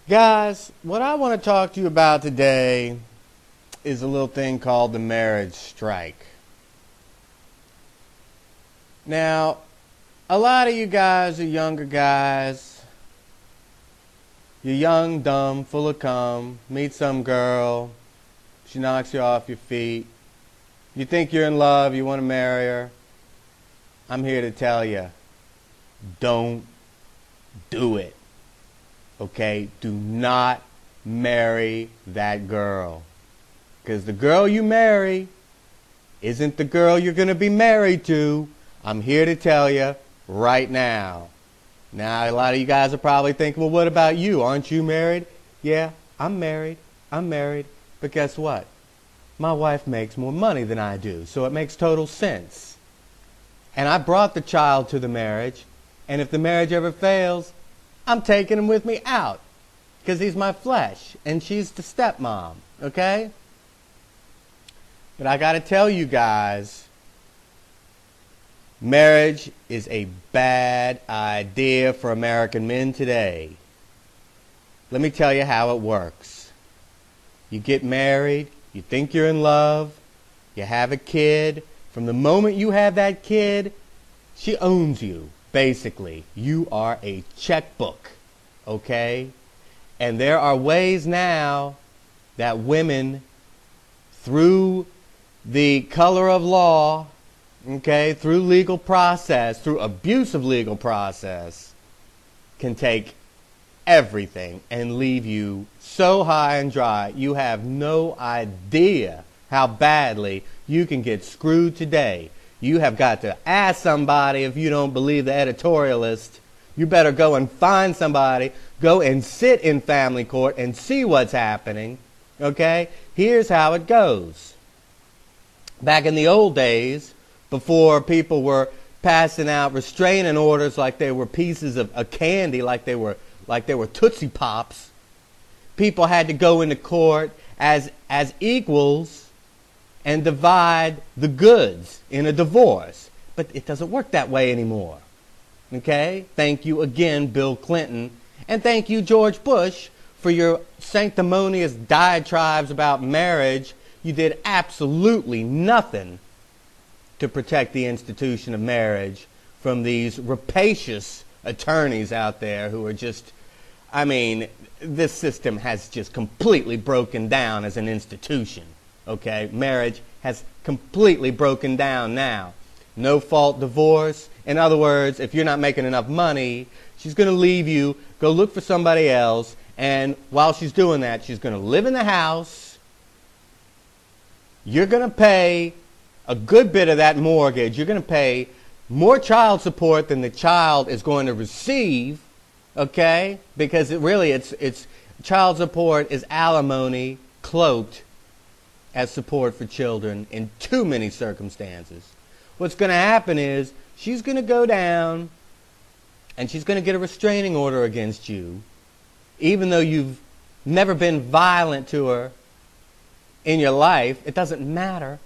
Guys, what I want to talk to you about today is a little thing called the marriage strike. Now, a lot of you guys are younger guys. You're young, dumb, full of cum. Meet some girl. She knocks you off your feet. You think you're in love. You want to marry her. I'm here to tell you, don't do it. Okay? Do not marry that girl. Because the girl you marry isn't the girl you're going to be married to. I'm here to tell you right now. Now, a lot of you guys are probably thinking, well, what about you? Aren't you married? Yeah, I'm married. But guess what? My wife makes more money than I do, so it makes total sense. And I brought the child to the marriage, and if the marriage ever fails, I'm taking him with me out because he's my flesh and she's the stepmom, okay? But I got to tell you guys, marriage is a bad idea for American men today. Let me tell you how it works. You get married, you think you're in love, you have a kid. From the moment you have that kid, she owns you. Basically, you are a checkbook, okay? And there are ways now that women, through the color of law, okay, through legal process, through abusive legal process, can take everything and leave you so high and dry. You have no idea how badly you can get screwed today. You have got to ask somebody. If you don't believe the editorialist, you better go and find somebody. Go and sit in family court and see what's happening. Okay? Here's how it goes. Back in the old days, before people were passing out restraining orders like they were pieces of candy, like they were Tootsie Pops, people had to go into court as equals and divide the goods in a divorce. But it doesn't work that way anymore. Okay? Thank you again, Bill Clinton. And thank you, George Bush, for your sanctimonious diatribes about marriage. You did absolutely nothing to protect the institution of marriage from these rapacious attorneys out there who are just, this system has just completely broken down as an institution. Okay, marriage has completely broken down now. No fault divorce. In other words, if you're not making enough money, she's going to leave you, go look for somebody else, and while she's doing that, she's going to live in the house. You're going to pay a good bit of that mortgage. You're going to pay more child support than the child is going to receive, okay? Because it's child support is alimony cloaked as support for children in too many circumstances. What's going to happen is she's going to go down and she's going to get a restraining order against you, even though you've never been violent to her in your life. It doesn't matter,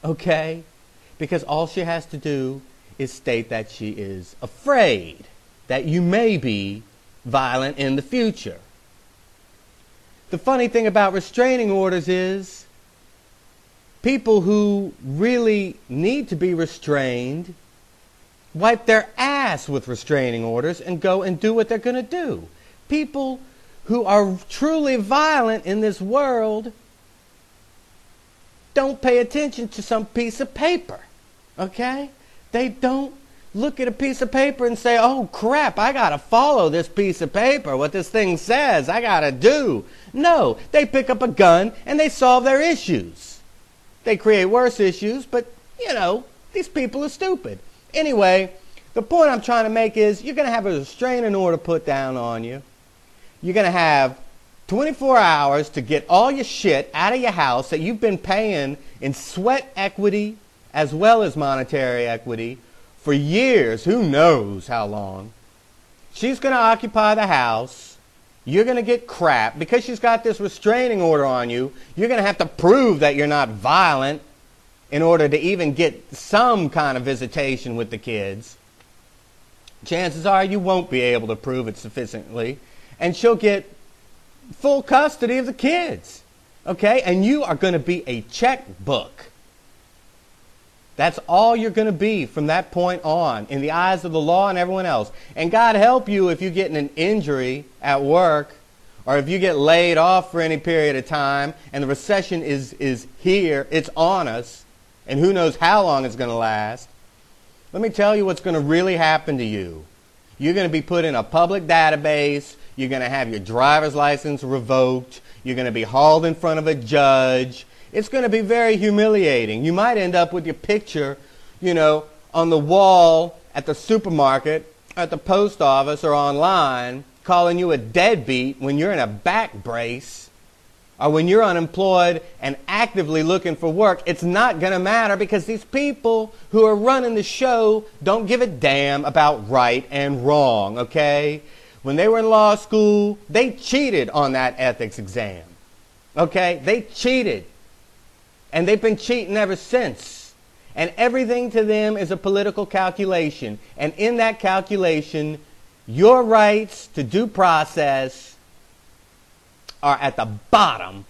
okay? Because all she has to do is state that she is afraid that you may be violent in the future. The funny thing about restraining orders is people who really need to be restrained wipe their ass with restraining orders and go and do what they're going to do. People who are truly violent in this world don't pay attention to some piece of paper, okay? They don't look at a piece of paper and say, oh crap, I got to follow this piece of paper, what this thing says, I got to do. No, they pick up a gun and they solve their issues. They create worse issues, but, these people are stupid. Anyway, the point I'm trying to make is you're going to have a restraining order put down on you. You're going to have 24 hours to get all your shit out of your house that you've been paying in sweat equity as well as monetary equity for years, who knows how long. She's going to occupy the house. You're going to get crap. Because she's got this restraining order on you, you're going to have to prove that you're not violent in order to even get some kind of visitation with the kids. Chances are you won't be able to prove it sufficiently. And she'll get full custody of the kids. Okay? And you are going to be a checkbook. That's all you're going to be from that point on in the eyes of the law and everyone else. And God help you if you get an injury at work or if you get laid off for any period of time and the recession is here, it's on us, and who knows how long it's going to last. Let me tell you what's going to really happen to you. You're going to be put in a public database. You're going to have your driver's license revoked. You're going to be hauled in front of a judge. It's going to be very humiliating. You might end up with your picture, on the wall at the supermarket, at the post office, or online, calling you a deadbeat when you're in a back brace, or when you're unemployed and actively looking for work. It's not going to matter because these people who are running the show don't give a damn about right and wrong, okay? When they were in law school, they cheated on that ethics exam, okay? They cheated. And they've been cheating ever since. And everything to them is a political calculation. And in that calculation, your rights to due process are at the bottom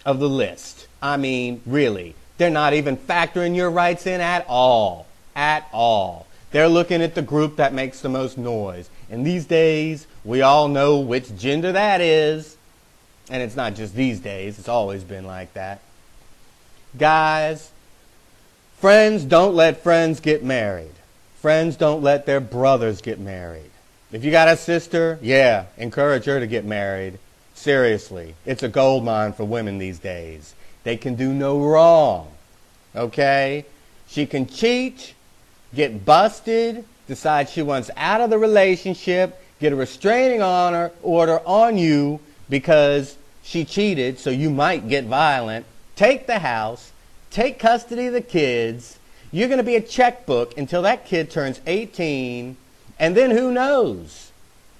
of the list. I mean, really. They're not even factoring your rights in at all. At all. They're looking at the group that makes the most noise. And these days, we all know which gender that is. And it's not just these days. It's always been like that. Guys, friends don't let friends get married. Friends don't let their brothers get married. If you got a sister, yeah, encourage her to get married. Seriously, it's a gold mine for women these days. They can do no wrong, okay? She can cheat, get busted, decide she wants out of the relationship, get a restraining order on you because she cheated, so you might get violent. Take the house, take custody of the kids. You're going to be a checkbook until that kid turns 18, and then who knows?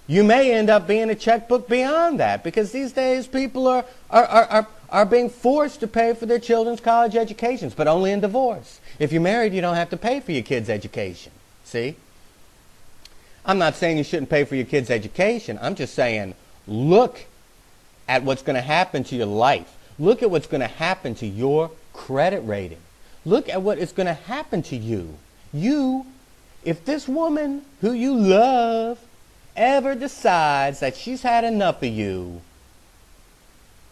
You may end up being a checkbook beyond that because these days people are being forced to pay for their children's college educations, but only in divorce. If you're married, you don't have to pay for your kids' education. See? I'm not saying you shouldn't pay for your kids' education. I'm just saying look at what's going to happen to your life. Look at what's going to happen to your credit rating. Look at what is going to happen to you. If this woman who you love ever decides that she's had enough of you,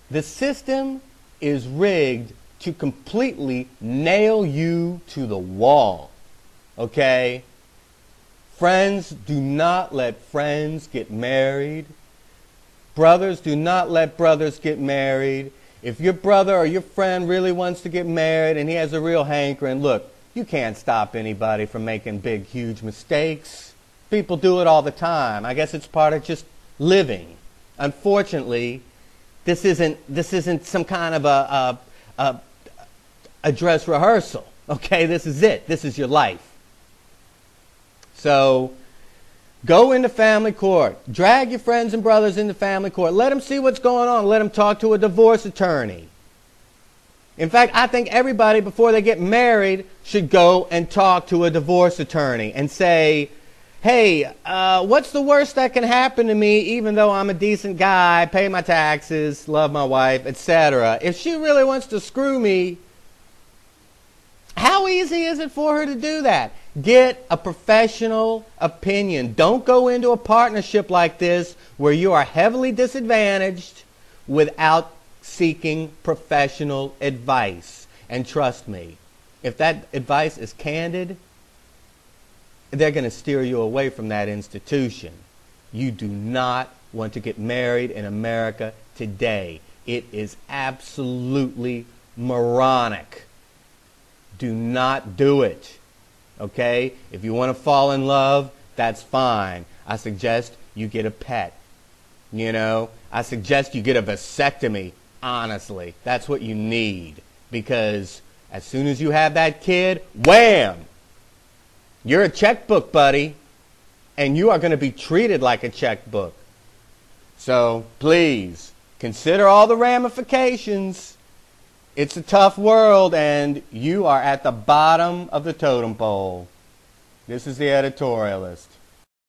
the system is rigged to completely nail you to the wall. Okay? Friends, do not let friends get married. Brothers, do not let brothers get married. If your brother or your friend really wants to get married and he has a real hankering, look, you can't stop anybody from making big, huge mistakes. People do it all the time. I guess it's part of just living. Unfortunately, this isn't some kind of a dress rehearsal. Okay, this is it. This is your life. So go into family court. Drag your friends and brothers into family court. Let them see what's going on. Let them talk to a divorce attorney. In fact, I think everybody, before they get married, should go and talk to a divorce attorney and say, hey, what's the worst that can happen to me even though I'm a decent guy, pay my taxes, love my wife, etc. If she really wants to screw me, how easy is it for her to do that? Get a professional opinion. Don't go into a partnership like this where you are heavily disadvantaged without seeking professional advice. And trust me, if that advice is candid, they're going to steer you away from that institution. You do not want to get married in America today. It is absolutely moronic. Do not do it. Okay? If you want to fall in love, that's fine. I suggest you get a pet. I suggest you get a vasectomy. Honestly, that's what you need. Because as soon as you have that kid, wham! You're a checkbook, buddy. And you are going to be treated like a checkbook. So, please, consider all the ramifications. It's a tough world, and you are at the bottom of the totem pole. This is the editorialist.